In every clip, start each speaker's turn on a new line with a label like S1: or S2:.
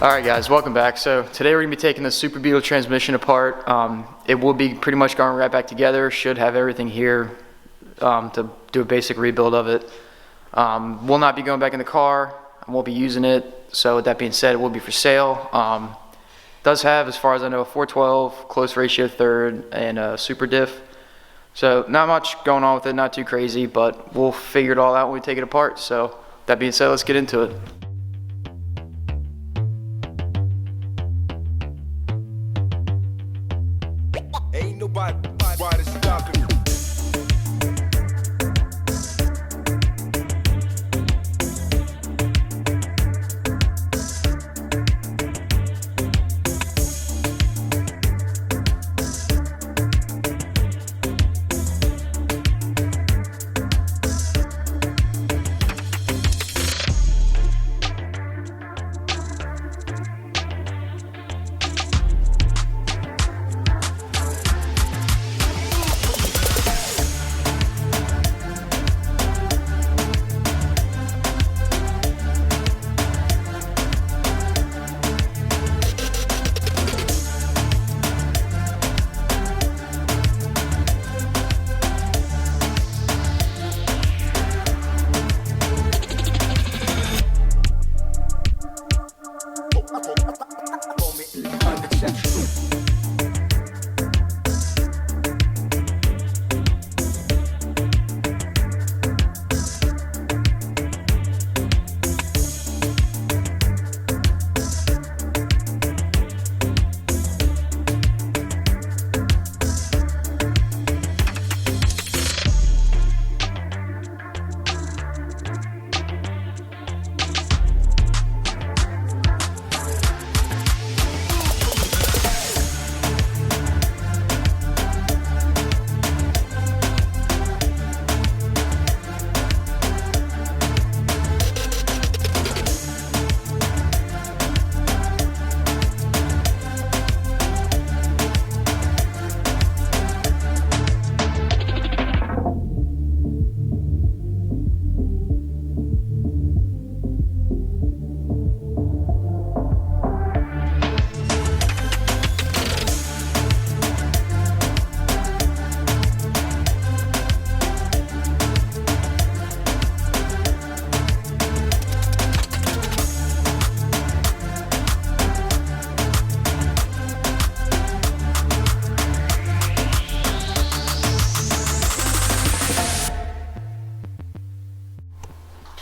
S1: Alright guys, welcome back. So today we're going to be taking the Super Beetle transmission apart. It will be pretty much going right back together. Should have everything here to do a basic rebuild of it. Will not be going back in the car. I won't be using it. So with that being said, it will be for sale. Does have, as far as I know, a 412, close ratio third, and a super diff. So not much going on with it, not too crazy, but we'll figure it all out when we take it apart. So with that being said, let's get into it.
S2: Ain't nobody stopping me.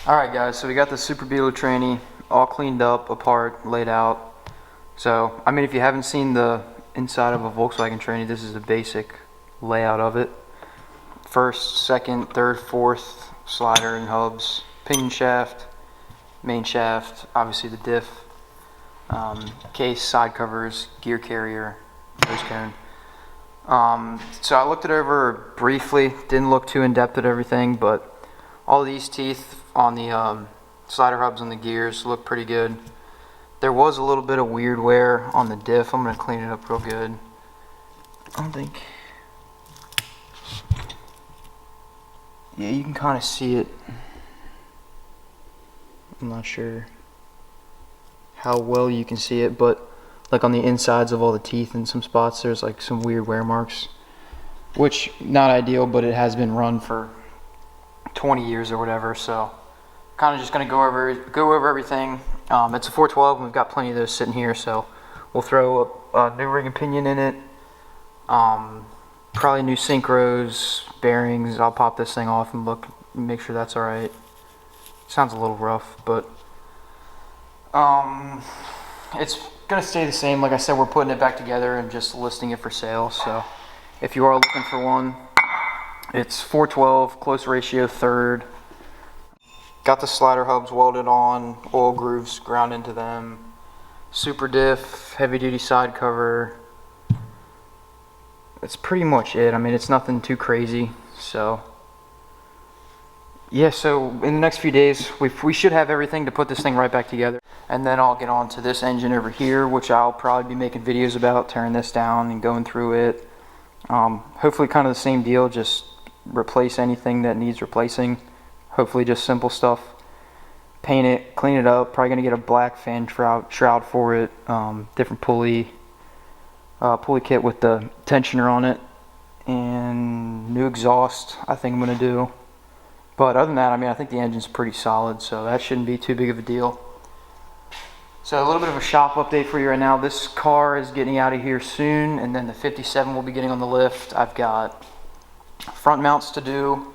S1: Alright guys, so we got the Super Beetle tranny all cleaned up, apart, laid out. So, I mean, if you haven't seen the inside of a Volkswagen tranny, this is the basic layout of it. First, second, third, fourth slider and hubs, pinion shaft, main shaft, obviously the diff, case, side covers, gear carrier, nose cone. So I looked it over briefly, didn't look too in depth at everything, but all these teeth on the slider hubs and the gears look pretty good. There was a little bit of weird wear on the diff. I'm going to clean it up real good. I don't think... Yeah, you can kind of see it. I'm not sure how well you can see it, but like on the insides of all the teeth in some spots, there's like some weird wear marks. Which, not ideal, but it has been run for 20 years or whatever, so kind of just going to go over everything. It's a 412 and we've got plenty of those sitting here, so we'll throw a new ring and pinion in it, probably new synchros, bearings. I'll pop this thing off and make sure that's alright. Sounds a little rough, but it's going to stay the same. Like I said, we're putting it back together and just listing it for sale, so if you are looking for one, it's 412, close ratio third. Got the slider hubs welded on, oil grooves ground into them. Super diff, heavy duty side cover. That's pretty much it. I mean, it's nothing too crazy. So yeah, so in the next few days, we should have everything to put this thing right back together. And then I'll get on to this engine over here, which I'll probably be making videos about, tearing this down and going through it. Hopefully kind of the same deal, just replace anything that needs replacing. Hopefully just simple stuff. paint it, clean it up. Probably gonna get a black fan shroud for it. Different pulley kit with the tensioner on it, and new exhaust. I think I'm gonna do. But other than that, I mean, I think the engine's pretty solid, so that shouldn't be too big of a deal. So a little bit of a shop update for you right now. This car is getting out of here soon, and then the 57 will be getting on the lift. I've got front mounts to do.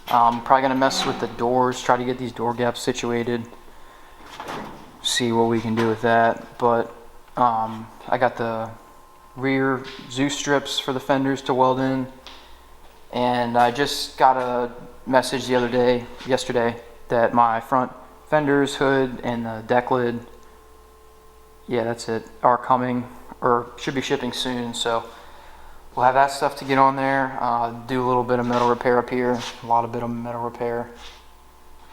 S1: Probably gonna mess with the doors, try to get these door gaps situated. See what we can do with that. But I got the rear Zeus strips for the fenders to weld in, and I just got a message yesterday, that my front fenders, hood, and the deck lid, yeah, that's it, are coming, or should be shipping soon. So we'll have that stuff to get on there. Do a little bit of metal repair up here, a lot of bit of metal repair,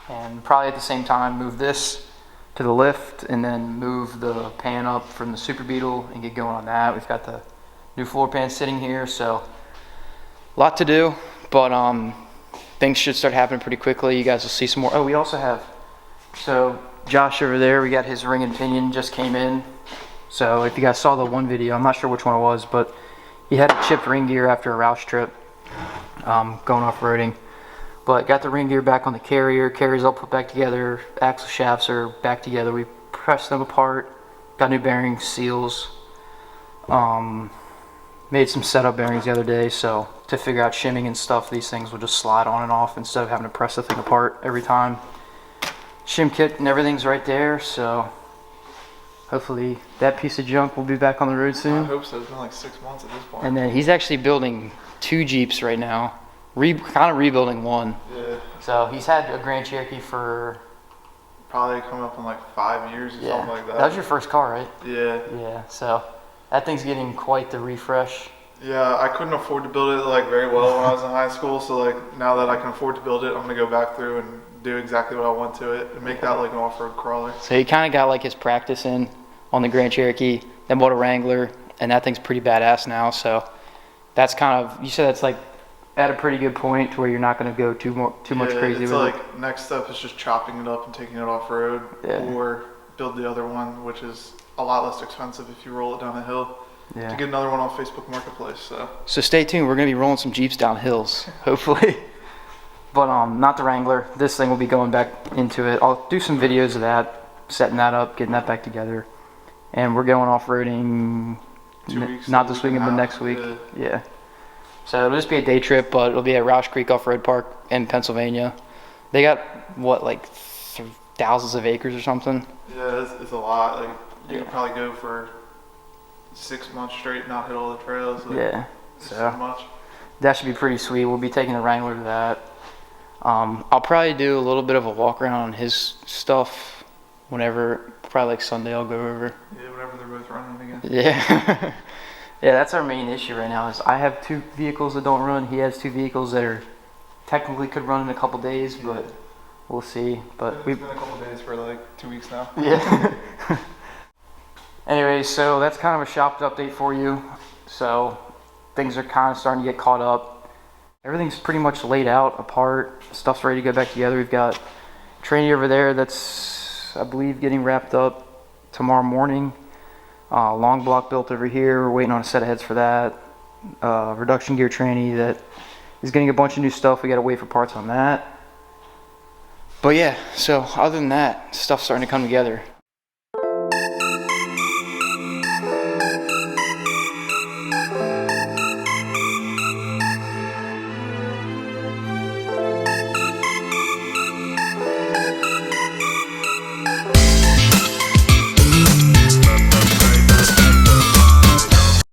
S1: and probably at the same time move this to the lift, and then move the pan up from the Super Beetle and get going on that. We've got the new floor pan sitting here, so a lot to do, but things should start happening pretty quickly. You guys will see some more. Oh, we also have, so Josh over there, we got his ring and pinion just came in. So if you guys saw the one video, I'm not sure which one it was, but he had a chipped ring gear after a Roush trip, going off-roading. But got the ring gear back on the carrier. Carrier's all put back together. Axle shafts are back together. We pressed them apart. Got new bearings, seals. Made some setup bearings the other day, so to figure out shimming and stuff, these things will just slide on and off instead of having to press the thing apart every time. Shim kit and everything's right there, so hopefully that piece of junk will be back on the road soon.
S3: I hope so. It's been like 6 months at this point.
S1: And then he's actually building 2 Jeeps right now, kind of rebuilding one.
S3: Yeah.
S1: So he's had a Grand Cherokee for
S3: Probably coming up in like 5 years or something like that.
S1: That was your first car, right?
S3: Yeah.
S1: Yeah, so that thing's getting quite the refresh.
S3: Yeah, I couldn't afford to build it like very well when I was in high school, so like now that I can afford to build it, I'm gonna go back through and do exactly what I want to it and make that like an off-road crawler.
S1: So he kind of got like his practice in on the Grand Cherokee, then bought a Wrangler, and that thing's pretty badass now. So that's kind of, you said that's like at a pretty good point to where you're not going to go too much crazy
S3: it's
S1: with
S3: like
S1: it.
S3: next step is just chopping it up and taking it off-road, or build the other one, which is a lot less expensive if you roll it down the hill.
S1: Yeah.
S3: To get another one off Facebook Marketplace.
S1: So stay tuned. We're going to be rolling some Jeeps down hills, hopefully. But not the Wrangler. This thing will be going back into it. I'll do some videos of that, setting that up, getting that back together. And we're going off-roading
S3: 2 weeks.
S1: not this weekend, but next week. Yeah. So it'll just be a day trip, but it'll be at Roush Creek Off-Road Park in Pennsylvania. They got, what, like thousands of acres or something?
S3: Yeah, it's a lot. Like you could probably go for 6 months straight, not hit all the trails. Like,
S1: yeah.
S3: So much.
S1: That should be pretty sweet. We'll be taking the Wrangler to that. I'll probably do a little bit of a walk around on his stuff whenever, probably like Sunday I'll go over.
S3: Yeah, whenever they're both running again.
S1: Yeah. Yeah, that's our main issue right now is I have 2 vehicles that don't run. He has 2 vehicles that are technically could run in a couple days, but we'll see. But
S3: It's been a couple days for like 2 weeks now.
S1: Yeah. Anyway, so that's kind of a shop update for you. So things are kind of starting to get caught up. Everything's pretty much laid out apart. Stuff's ready to go back together. We've got Tranny over there that's, I believe, getting wrapped up tomorrow morning. Long block built over here. We're waiting on a set of heads for that. Reduction gear Tranny that is getting a bunch of new stuff. We got to wait for parts on that. But yeah, so other than that, stuff's starting to come together.